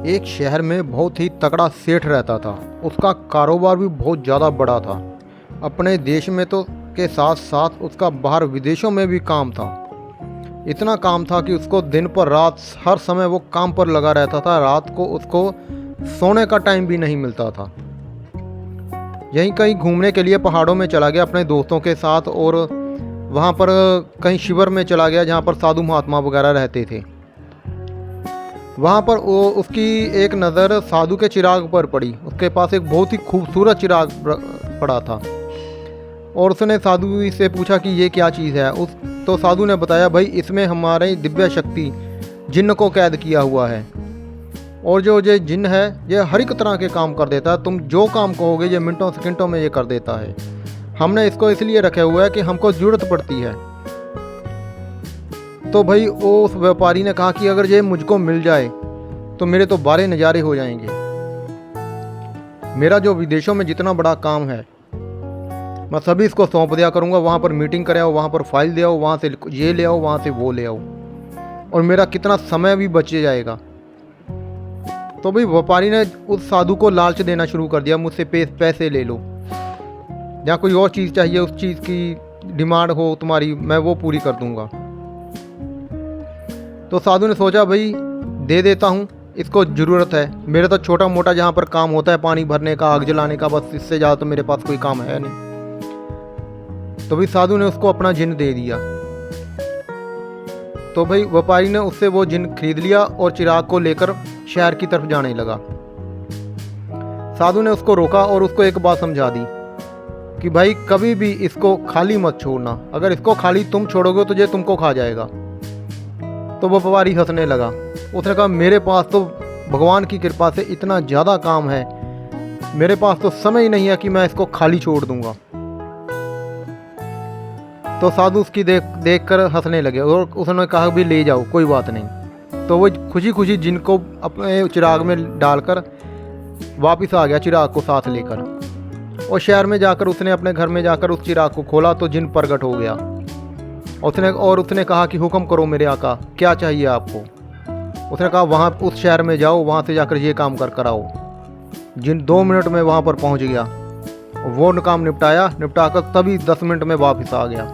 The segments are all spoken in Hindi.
एक शहर में बहुत ही तगड़ा सेठ रहता था। उसका कारोबार भी बहुत ज़्यादा बड़ा था। अपने देश में तो के साथ साथ उसका बाहर विदेशों में भी काम था। इतना काम था कि उसको दिन पर रात हर समय वो काम पर लगा रहता था। रात को उसको सोने का टाइम भी नहीं मिलता था। यहीं कहीं घूमने के लिए पहाड़ों में चला गया अपने दोस्तों के साथ, और वहाँ पर कहीं शिविर में चला गया जहाँ पर साधु महात्मा वगैरह रहते थे। वहाँ पर उसकी एक नज़र साधु के चिराग पर पड़ी। उसके पास एक बहुत ही खूबसूरत चिराग पड़ा था और उसने साधु से पूछा कि ये क्या चीज़ है। तो साधु ने बताया, भाई इसमें हमारी दिव्य शक्ति जिन्न को कैद किया हुआ है, और जो ये जिन्न है ये हर एक तरह के काम कर देता है। तुम जो काम कहोगे ये मिनटों सेकंडों में ये कर देता है। हमने इसको इसलिए रखा हुआ है कि हमको ज़रूरत पड़ती है। तो भाई उस व्यापारी ने कहा कि अगर ये मुझको मिल जाए तो मेरे तो बारे नज़ारे हो जाएंगे। मेरा जो विदेशों में जितना बड़ा काम है मैं सभी इसको सौंप दिया करूँगा। वहाँ पर मीटिंग करे आओ, वहाँ पर फाइल दे आओ, वहाँ से ये ले आओ, वहाँ से वो ले आओ, और मेरा कितना समय भी बच जाएगा। तो भाई व्यापारी ने उस साधु को लालच देना शुरू कर दिया, मुझसे पैसे ले लो, या कोई और चीज़ चाहिए, उस चीज़ की डिमांड हो तुम्हारी मैं वो पूरी कर दूंगा। तो साधु ने सोचा भाई दे देता हूँ, इसको ज़रूरत है। मेरा तो छोटा मोटा जहाँ पर काम होता है पानी भरने का, आग जलाने का, बस इससे ज़्यादा तो मेरे पास कोई काम है नहीं। तो भाई साधु ने उसको अपना जिन्न दे दिया। तो भाई व्यापारी ने उससे वो जिन्न खरीद लिया और चिराग को लेकर शहर की तरफ जाने लगा। साधु ने उसको रोका और उसको एक बात समझा दी कि भाई कभी भी इसको खाली मत छोड़ना। अगर इसको खाली तुम छोड़ोगे तो ये तुमको खा जाएगा। तो वो व्यापारी हंसने लगा। उसने कहा, मेरे पास तो भगवान की कृपा से इतना ज़्यादा काम है, मेरे पास तो समय ही नहीं है कि मैं इसको खाली छोड़ दूंगा। तो साधु उसकी देख कर हंसने लगे और उसने कहा भी ले जाओ, कोई बात नहीं। तो वो खुशी खुशी जिनको अपने चिराग में डालकर वापस आ गया चिराग को साथ लेकर, और शहर में जाकर उसने अपने घर में जाकर उस चिराग को खोला तो जिन प्रकट हो गया। उसने कहा कि हुक्म करो मेरे आका, क्या चाहिए आपको। उसने कहा वहाँ उस शहर में जाओ, वहाँ से जाकर ये काम कर आओ। जिन 2 मिनट में वहाँ पर पहुँच गया, वो काम निपटा कर तभी 10 मिनट में वापस आ गया।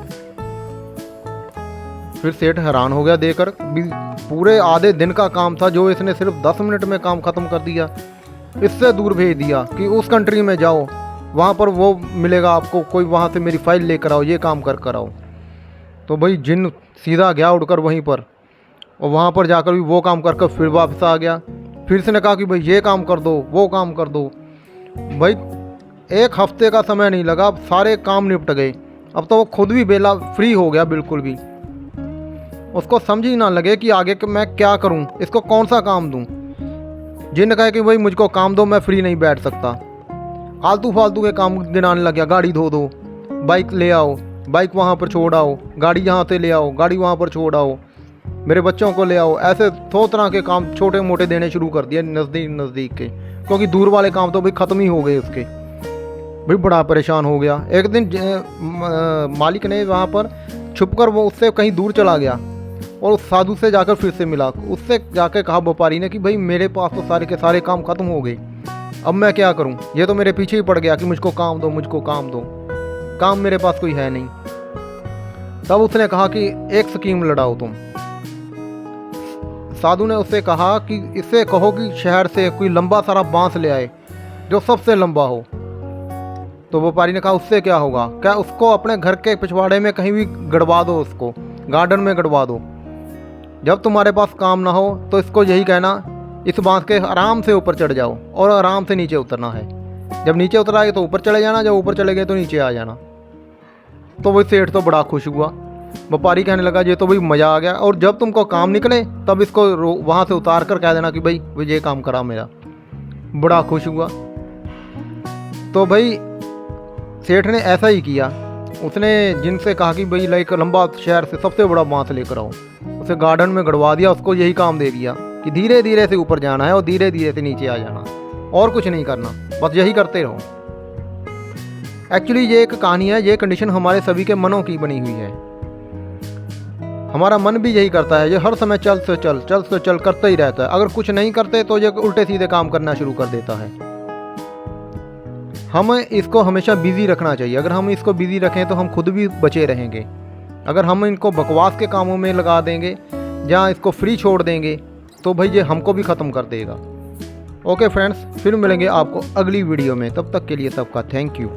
फिर सेठ हैरान हो गया देखकर, पूरे आधे दिन का काम था जो इसने सिर्फ 10 मिनट में काम खत्म कर दिया। इससे दूर भेज दिया कि उस कंट्री में जाओ, वहाँ पर वो मिलेगा आपको, कोई वहाँ से मेरी फाइल लेकर आओ, ये काम कर आओ। तो भाई जिन सीधा गया उड़कर वहीं पर, और वहाँ पर जाकर भी वो काम कर फिर वापस आ गया। फिर से ने कहा कि भाई ये काम कर दो, वो काम कर दो। भाई 1 हफ्ते का समय नहीं लगा, सारे काम निपट गए। अब तो वो खुद भी बेला फ्री हो गया बिल्कुल भी। उसको समझ ही ना लगे कि आगे मैं क्या करूं, इसको कौन सा काम दूं। जिन कहा कि भाई मुझको काम दो, मैं फ्री नहीं बैठ सकता। आलतू फालतू के काम गिनाने लग गया, गाड़ी धो दो, बाइक ले आओ, बाइक वहाँ पर छोड़ आओ, गाड़ी यहाँ से ले आओ, गाड़ी वहाँ पर छोड़ आओ, मेरे बच्चों को ले आओ। ऐसे 100 तरह के काम छोटे मोटे देने शुरू कर दिए नज़दीक के, क्योंकि दूर वाले काम तो भाई ख़त्म ही हो गए उसके। भाई बड़ा परेशान हो गया। एक दिन मालिक ने वहाँ पर छुपकर वो उससे कहीं दूर चला गया और उस साधु से जाकर फिर से मिला। उससे जाकर कहा व्यापारी ने कि भाई मेरे पास तो सारे के सारे काम खत्म हो गए, अब मैं क्या करूं। ये तो मेरे पीछे ही पड़ गया कि मुझको काम दो, मुझको काम दो, काम मेरे पास कोई है नहीं। तब उसने कहा कि एक स्कीम लड़ाओ तुम। साधु ने उससे कहा कि इससे कहो कि शहर से कोई लंबा सारा बांस ले आए जो सबसे लंबा हो। तो व्यापारी ने कहा उससे क्या होगा, क्या उसको अपने घर के पिछवाड़े में कहीं भी गड़वा दो, उसको गार्डन में गड़वा दो। जब तुम्हारे पास काम ना हो तो इसको यही कहना, इस बांस के आराम से ऊपर चढ़ जाओ और आराम से नीचे उतरना है। जब नीचे उतर आए तो ऊपर चले जाना, जब ऊपर चले गए तो नीचे आ जाना। तो वही सेठ तो बड़ा खुश हुआ। व्यापारी कहने लगा ये तो भाई मज़ा आ गया, और जब तुमको काम निकले तब इसको वहाँ से उतार कर कह देना कि भाई ये काम करा मेरा। बड़ा खुश हुआ। तो भाई सेठ ने ऐसा ही किया। उसने जिनसे कहा कि भाई लाइक लंबा शहर से सबसे बड़ा बांस लेकर आओ, उसे गार्डन में गड़वा दिया। उसको यही काम दे दिया कि धीरे धीरे से ऊपर जाना है और धीरे धीरे से नीचे आ जाना, और कुछ नहीं करना, बस यही करते रहो। एक्चुअली ये एक कहानी है, ये कंडीशन हमारे सभी के मनों की बनी हुई है। हमारा मन भी यही करता है, ये हर समय चल से चल करता ही रहता है। अगर कुछ नहीं करते तो ये उल्टे सीधे काम करना शुरू कर देता है। हमें इसको हमेशा बिजी रखना चाहिए। अगर हम इसको बिजी रखें तो हम खुद भी बचे रहेंगे। अगर हम इनको बकवास के कामों में लगा देंगे या इसको फ्री छोड़ देंगे तो भाई ये हमको भी ख़त्म कर देगा। ओके फ्रेंड्स, फिर मिलेंगे आपको अगली वीडियो में। तब तक के लिए सबका थैंक यू।